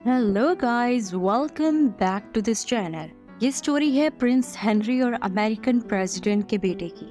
Hello guys, welcome back to this channel. ये story है prince Henry और American president के बेटे की।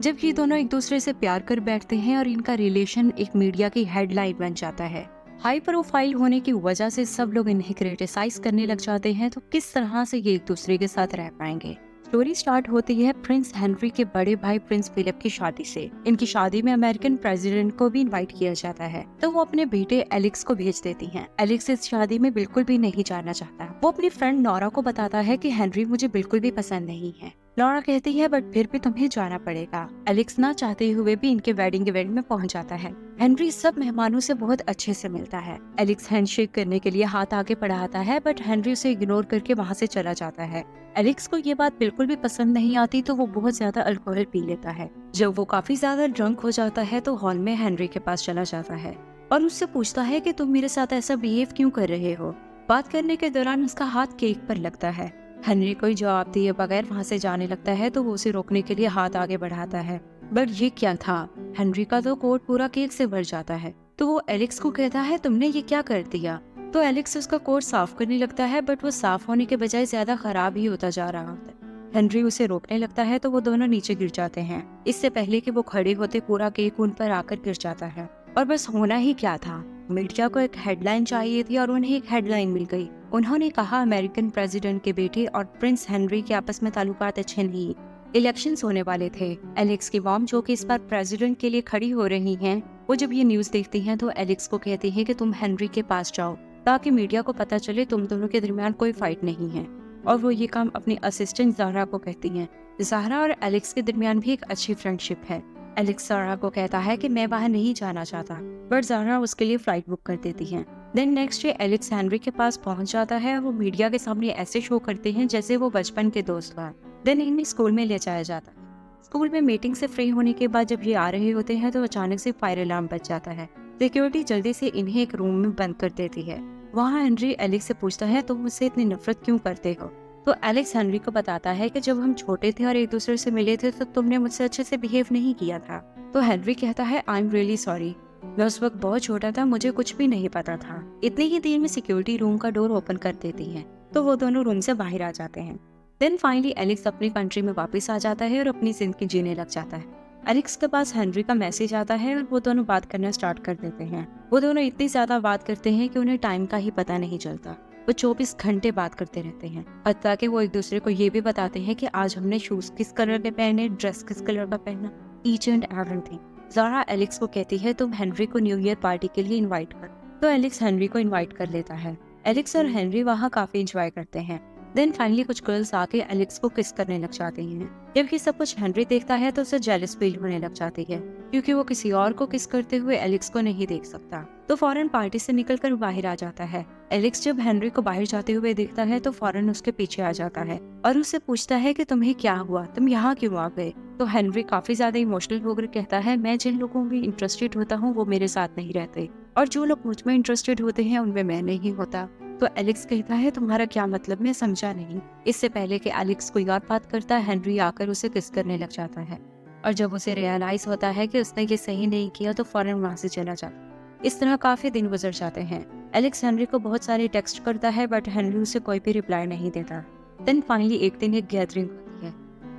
जब ये दोनों एक दूसरे से प्यार कर बैठते हैं और इनका रिलेशन एक मीडिया की हेडलाइन बन जाता है। हाई प्रोफाइल होने की वजह से सब लोग इन्हें क्रिटिसाइज करने लग जाते हैं, तो किस तरह से ये एक दूसरे के साथ रह पाएंगे। स्टोरी स्टार्ट होती है प्रिंस हेनरी के बड़े भाई प्रिंस फिलिप की शादी से। इनकी शादी में अमेरिकन प्रेसिडेंट को भी इनवाइट किया जाता है, तो वो अपने बेटे एलेक्स को भेज देती हैं। एलेक्स इस शादी में बिल्कुल भी नहीं जाना चाहता। वो अपनी फ्रेंड नोरा को बताता है कि हेनरी मुझे बिल्कुल भी पसंद नहीं है। नोरा कहती है बट फिर भी तुम्हें जाना पड़ेगा। एलेक्स ना चाहते हुए भी इनके वेडिंग इवेंट में पहुंच जाता है। हेनरी सब मेहमानों से बहुत अच्छे से मिलता है। एलेक्स हैंडशेक करने के लिए हाथ आगे बढ़ाता है, बट हेनरी उसे इग्नोर करके वहाँ से चला जाता है। एलेक्स को ये बात बिल्कुल भी पसंद नहीं आती, तो वो बहुत ज्यादा अल्कोहल पी लेता है। जब वो काफी ज्यादा ड्रंक हो जाता है तो हॉल में हेनरी के पास चला जाता है और उससे पूछता है कि तुम मेरे साथ ऐसा बिहेव क्यों कर रहे हो। बात करने के दौरान उसका हाथ केक पर लगता है। हेनरी कोई जवाब दिए बगैर वहाँ से जाने लगता है, तो वो उसे रोकने के लिए हाथ आगे बढ़ाता है। बट ये क्या था, हेनरी का तो कोट पूरा केक से भर जाता है। तो वो एलेक्स को कहता है तुमने ये क्या कर दिया। तो एलेक्स उसका कोट साफ करने लगता है, बट वो साफ होने के बजाय ज्यादा खराब ही होता जा रहा होता है। हेनरी उसे रोकने लगता है, तो वो दोनों नीचे गिर जाते हैं। इससे पहले कि वो खड़े होते पूरा केक उन पर आकर गिर जाता है। और बस होना ही क्या था, मीडिया को एक हेडलाइन चाहिए थी और उन्हें एक हेडलाइन मिल गई। उन्होंने कहा अमेरिकन प्रेसिडेंट के बेटे और प्रिंस हेनरी के आपस में ताल्लुकात अच्छे नहीं। इलेक्शंस होने वाले थे। एलेक्स की मॉम, जो कि इस बार प्रेसिडेंट के लिए खड़ी हो रही हैं, वो जब ये न्यूज देखती हैं तो एलेक्स को कहती है कि तुम हेनरी के पास जाओ ताकि मीडिया को पता चले तुम दोनों के दरमियान कोई फाइट नहीं है। और वो ये काम अपनी असिस्टेंट ज़हरा को कहती हैं। ज़हरा और एलेक्स के दरमियान भी एक अच्छी फ्रेंडशिप है। एलेक्स ज़हरा को कहता है कि मैं वहाँ नहीं जाना चाहता, बट ज़हरा उसके लिए फ्लाइट बुक कर देती है। Then next day Alex Henry के पास पहुंच जाता है और वो मीडिया के सामने ऐसे शो करते हैं जैसे वो बचपन के दोस्त हुआ। देन इन्हें स्कूल में ले जाया जाता है। स्कूल में मीटिंग से फ्री होने के बाद जब ये आ रहे होते हैं तो अचानक से फायर अलार्म बज जाता है। सिक्योरिटी जल्दी से इन्हें एक रूम में बंद कर देती है। वहाँ हेनरी एलेक्स से पूछता है तुम मुझसे इतनी नफरत क्यों करते हो। तो एलेक्स हेनरी को बताता है कि जब हम छोटे थे और एक दूसरे से मिले थे तो तुमने मुझसे अच्छे से बिहेव नहीं किया था। तो हेनरी कहता है आई एम रियली सॉरी, मैं उस वक्त बहुत छोटा था, मुझे कुछ भी नहीं पता था। इतनी ही देर में सिक्योरिटी रूम का डोर ओपन कर देती है, तो वो दोनों रूम से बाहर आ जाते हैं। देन फाइनली एलेक्स अपनी कंट्री में वापस आ जाता है और अपनी जिंदगी जीने लग जाता है। एलेक्स के पास हेनरी का मैसेज आता है और वो दोनों बात करना स्टार्ट कर देते हैं। वो दोनों इतनी ज्यादा बात करते हैं कि उन्हें टाइम का ही पता नहीं चलता। वो 24 घंटे बात करते रहते हैं। हत्ता कि वो एक दूसरे को ये भी बताते हैं कि आज हमने शूज किस कलर के पहने, ड्रेस किस कलर का पहना, each and everything. Zara Alex को कहती है तुम हेनरी को न्यू ईयर पार्टी के लिए इनवाइट कर। तो एलेक्स हेनरी को इनवाइट कर लेता है। एलेक्स और हेनरी वहाँ काफी इंजॉय करते हैं। देन फाइनली कुछ गर्ल्स आके एलेक्स को किस करने लग जाती हैं। जबकि सब कुछ हेनरी देखता है तो उसे जेलस फील होने लग जाती है, क्योंकि वो किसी और को किस करते हुए एलेक्स को नहीं देख सकता। तो फौरन पार्टी से निकलकर बाहर आ जाता है। एलेक्स जब हेनरी को बाहर जाते हुए देखता है तो फौरन उसके पीछे आ जाता है और उससे पूछता है कि तुम्हें क्या हुआ, तुम यहाँ क्यों आ गए। तो हेनरी काफी ज्यादा इमोशनल होकर कहता है मैं जिन लोगों में इंटरेस्टेड होता हूँ वो मेरे साथ नहीं रहते, और जो लोग मुझ में इंटरेस्टेड होते हैं उनमें मैं नहीं होता। तो एलेक्स कहता है तुम्हारा क्या मतलब, मैं समझा नहीं। इससे पहले कि एलेक्स कोई और बात करता, हेनरी आकर उसे किस करने लग जाता है। और जब उसे रियलाइज होता है कि उसने ये सही नहीं किया तो फौरन वहाँ से चला जाता है। इस तरह काफी दिन गुजर जाते हैं। एलेक्स हेनरी को बहुत सारे टेक्स्ट करता है, बट हेनरी उसे कोई भी रिप्लाई नहीं देता। देन फाइनली एक दिन एक गैदरिंग होती है,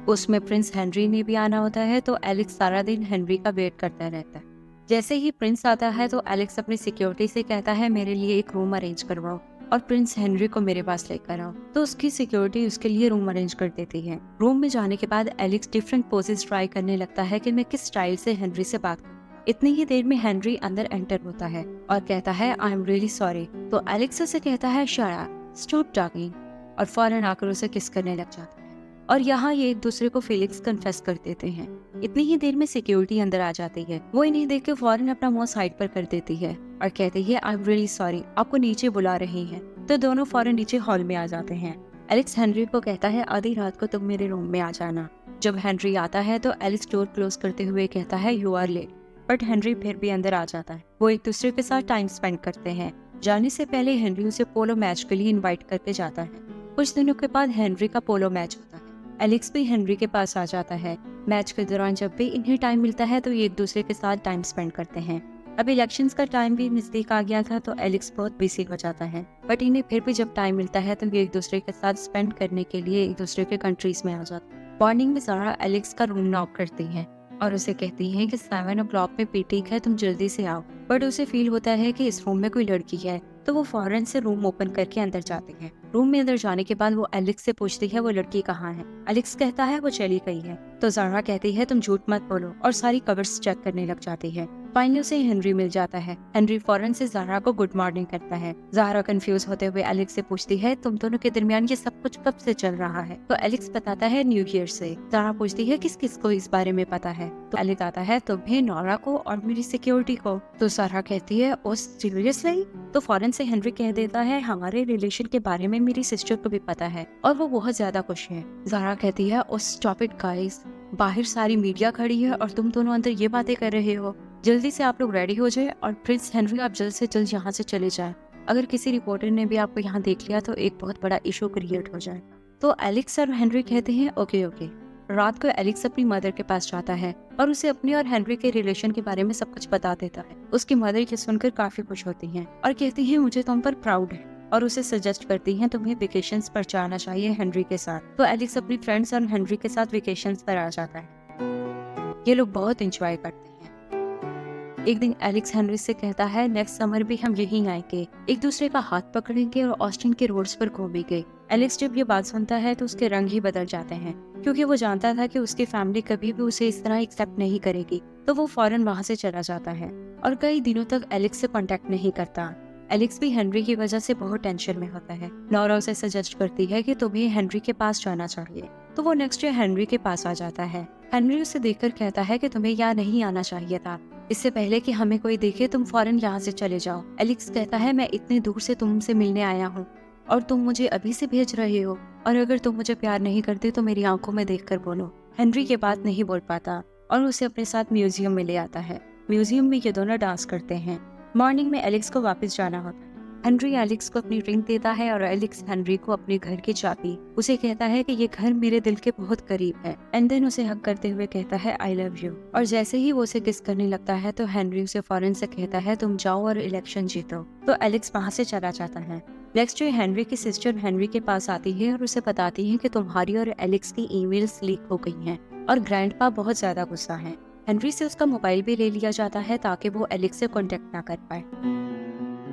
उसमें प्रिंस हेनरी ने भी आना होता है। तो एलेक्स सारा दिन हेनरी का वेट करता रहता है। जैसे ही प्रिंस आता है तो एलेक्स अपनी सिक्योरिटी से कहता है मेरे लिए एक रूम अरेंज करवाओ और प्रिंस हेनरी को मेरे पास लेकर आओ। तो उसकी सिक्योरिटी उसके लिए रूम अरेंज कर देती है। रूम में जाने के बाद एलेक्स डिफरेंट पोजेस ट्राई करने लगता है कि मैं किस स्टाइल से हेनरी से बात करूं। इतनी ही देर में हेनरी अंदर एंटर होता है और कहता है आई एम रियली सॉरी। तो एलेक्स उसे कहता है शट अप, स्टॉप टॉकिंग, और फौरन आकर उसे किस करने लग जाता है। और यहाँ ये एक दूसरे को फीलिंग्स कन्फेस कर देते हैं। इतनी ही देर में सिक्योरिटी अंदर आ जाती है। वो इन्हें देख के फौरन अपना मुंह साइड पर कर देती है और कहती है आई एम रियली सॉरी, आपको नीचे बुला रही हैं। तो दोनों फौरन नीचे हॉल में आ जाते हैं। एलेक्स हेनरी को कहता है आधी रात को तुम मेरे रूम में आ जाना। जब हेनरी आता है तो एलेक्स डोर क्लोज करते हुए कहता है you are late, but Henry फिर भी अंदर आ जाता है। वो एक दूसरे के साथ टाइम स्पेंड करते हैं। जाने से पहले हेनरी उसे पोलो मैच के लिए इन्वाइट करके जाता है। कुछ दिनों के बाद हेनरी का पोलो मैच होता है। एलेक्स भी हेनरी के पास आ जाता है। मैच के दौरान जब भी इन्हें टाइम मिलता है तो ये एक दूसरे के साथ टाइम स्पेंड करते हैं। अब इलेक्शंस का टाइम भी नजदीक आ गया था तो एलेक्स बहुत बिजी हो जाता है, बट इन्हें फिर भी जब टाइम मिलता है तो ये एक दूसरे के साथ स्पेंड करने के लिए एक दूसरे के कंट्रीज में आ जाते हैं। मॉर्निंग में ज़ारा एलेक्स का रूम नॉक करती है और उसे कहती है कि 7 o'clock में पीटिक है, तुम जल्दी से आओ। बट उसे फील होता है कि इस रूम में कोई लड़की है, तो वो फौरन से रूम ओपन करके अंदर जाती है। रूम में अंदर जाने के बाद वो एलेक्स से पूछती है वो लड़की कहाँ है। एलेक्स कहता है वो चली गई है। तो ज़ारा कहती है तुम झूठ मत बोलो और सारी कवर्स चेक करने लग जाती है। फाइनली उसे हेनरी मिल जाता है। हेनरी फौरन से ज़ारा को गुड मॉर्निंग करता है। ज़ारा कंफ्यूज होते हुए एलेक्स से पूछती है तुम दोनों के दरमियान ये सब कुछ कब से चल रहा है। तो एलेक्स बताता है न्यू ईयर से। ज़ारा पूछती है किस किस को इस बारे में पता है। तो एलेक्स आता है तुम्हें, नोरा को और मेरी सिक्योरिटी को। तो ज़ारा कहती है ओ सीरियसली। तो फौरन से हेनरी कह देता है हमारे रिलेशन के बारे में मेरी सिस्टर को भी पता है और वो बहुत ज्यादा खुश है। ज़ारा कहती है ओ स्टॉप इट गाइस, बाहर सारी मीडिया खड़ी है और तुम दोनों अंदर ये बातें कर रहे हो। जल्दी से आप लोग रेडी हो जाए और प्रिंस हेनरी आप जल्द से जल्द यहाँ से चले जाए। अगर किसी रिपोर्टर ने भी आपको यहाँ देख लिया तो एक बहुत बड़ा इशू क्रिएट हो जाए। तो एलेक्स और हेनरी कहते हैं ओके ओके। रात को एलेक्स अपनी मदर के पास जाता है और उसे अपने और हेनरी के रिलेशन के बारे में सब कुछ बता देता है। उसकी मदर ये सुनकर काफी खुश होती हैं और कहती हैं मुझे तुम पर प्राउड है और उसे सजेस्ट करती हैं तुम्हें वेकेशंस पर जाना चाहिए हेनरी के साथ। तो एलेक्स अपनी फ्रेंड्स और हेनरी के साथ वेकेशंस पर आ जाता है। ये लोग बहुत एंजॉय करते हैं। एक दिन एलेक्स हेनरी से कहता है नेक्स्ट समर भी हम यहीं आएंगे, एक दूसरे का हाथ पकड़ेंगे और ऑस्टिन के रोड्स पर घूमेंगे। एलेक्स जब ये बात सुनता है तो उसके रंग ही बदल जाते हैं, क्योंकि वो जानता था कि उसकी फैमिली कभी भी उसे इस तरह एक्सेप्ट नहीं करेगी। तो वो फौरन वहाँ से चला जाता है और कई दिनों तक एलेक्स से कांटेक्ट नहीं करता। एलेक्स भी हेनरी की वजह से बहुत टेंशन में होता है। नोरा उसे सजेस्ट करती है कि तुम्हें हेनरी के पास जाना चाहिए। तो वो नेक्स्ट डे हेनरी के पास आ जाता है। हेनरी उसे देखकर कहता है कि तुम्हें यहाँ नहीं आना चाहिए था, इससे पहले कि हमें कोई देखे तुम फौरन यहाँ से चले जाओ। एलेक्स कहता है मैं इतने दूर से तुमसे मिलने आया हूँ और तुम मुझे अभी से भेज रहे हो, और अगर तुम मुझे प्यार नहीं करते तो मेरी आंखों में देखकर बोलो। हेनरी ये बात नहीं बोल पाता और उसे अपने साथ म्यूजियम में ले आता है। म्यूजियम में ये दोनों डांस करते हैं। मॉर्निंग में एलेक्स को वापस जाना होता है। हेनरी एलेक्स को अपनी रिंग देता है और एलेक्स हेनरी को अपने घर की चाबी। उसे कहता है कि ये घर मेरे दिल के बहुत करीब है, एंड देन उसे हक करते हुए कहता है आई लव यू। और जैसे ही वो उसे किस करने लगता है तो हेनरी उसे फौरन से कहता है तुम जाओ और इलेक्शन जीतो। तो एलेक्स वहाँ से चला जाता है। नेक्स्ट डे हेनरी की सिस्टर हेनरी के पास आती है और उसे बताती है कि तुम्हारी और एलेक्स की ईमेल्स लीक हो गई हैं और ग्रैंडपा बहुत ज्यादा गुस्सा है। हेनरी से उसका मोबाइल भी ले लिया जाता है ताकि वो एलेक्स से कांटेक्ट ना कर पाए।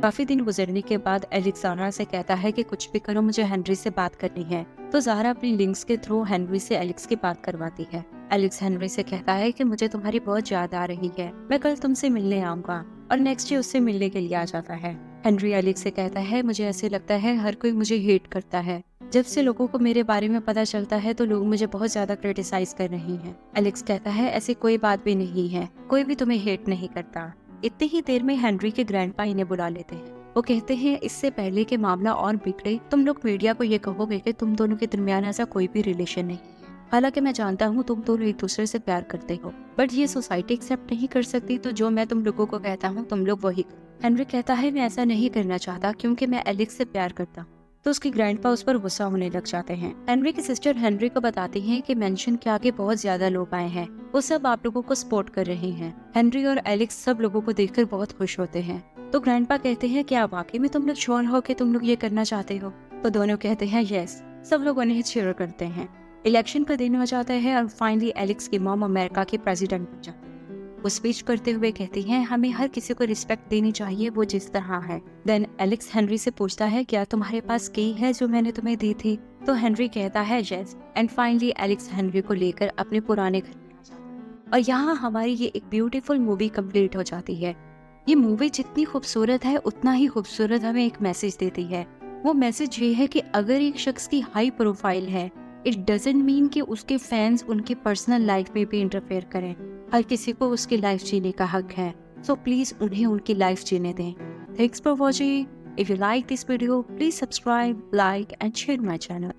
काफी दिन गुजरने के बाद एलेक्स ज़ारा से कहता है कि कुछ भी करो मुझे हेनरी से बात करनी है। तो ज़ारा अपनी लिंक्स के थ्रू हेनरी से एलेक्स की बात करवाती है। एलेक्स हेनरी से कहता है कि मुझे तुम्हारी बहुत याद आ रही है, मैं कल तुमसे मिलने आऊंगा, और नेक्स्ट डे उससे मिलने के लिए आ जाता है। हेनरी एलेक्स से कहता है मुझे ऐसे लगता है हर कोई मुझे हेट करता है। जब से लोगों को मेरे बारे में पता चलता है तो लोग मुझे बहुत ज्यादा क्रिटिसाइज कर रहे हैं। एलेक्स कहता है ऐसी कोई बात भी नहीं है, कोई भी तुम्हें हेट नहीं करता। इतनी ही देर में हेनरी के ग्रैंडपा इन्हें बुला लेते हैं। वो कहते हैं इससे पहले कि मामला और बिगड़े तुम लोग मीडिया को ये कहोगे कि तुम दोनों के दरमियान ऐसा कोई भी रिलेशन नहीं है। हालांकि मैं जानता हूँ तुम दोनों एक दूसरे से प्यार करते हो, बट ये सोसाइटी एक्सेप्ट नहीं कर सकती, तो जो मैं तुम लोगों को कहता हूँ तुम लोग वही करो। हेनरी कहता है मैं ऐसा नहीं करना चाहता क्योंकि मैं एलेक्स से प्यार करता हूँ। तो उसकी ग्रैंडपा उस पर गुस्सा होने लग जाते हैं। हेनरी की सिस्टर हेनरी को बताती हैं कि मेंशन के आगे बहुत ज्यादा लोग आए हैं, वो सब आप लोगों को सपोर्ट कर रहे हैं। हेनरी और एलेक्स सब लोगों को देखकर बहुत खुश होते हैं। तो ग्रैंडपा कहते हैं क्या वाकई में तुम लोग श्योर हो कि तुम लोग ये करना चाहते हो? तो दोनों कहते हैं यस। सब लोग उन्हें चीयर करते हैं। इलेक्शन का दिन हो जाता है और फाइनली एलेक्स की मॉम अमेरिका की प्रेसिडेंट बन जाती है। वो स्पीच करते हुए कहती हैं हमें हर किसी को रिस्पेक्ट देनी चाहिए वो जिस तरह है। देन एलेक्स हेनरी से पूछता है क्या तुम्हारे पास की है जो मैंने तुम्हें दी थी? तो हेनरी कहता है yes, and finally Alex Henry को लेकर अपने पुराने घर में आ जाता है। और यहाँ हमारी ये एक ब्यूटीफुल मूवी कंप्लीट हो जाती है। ये मूवी जितनी खूबसूरत है उतना ही खूबसूरत हमें एक मैसेज देती है। वो मैसेज ये है कि अगर एक शख्स की हाई प्रोफाइल है, इट डजंट मीन कि उसके फैंस उनकी पर्सनल लाइफ में भी इंटरफेयर करें। हर किसी को उसकी लाइफ जीने का हक है, सो प्लीज उन्हें उनकी लाइफ जीने दें। Thanks for watching. If you like this video please subscribe, like and share my channel.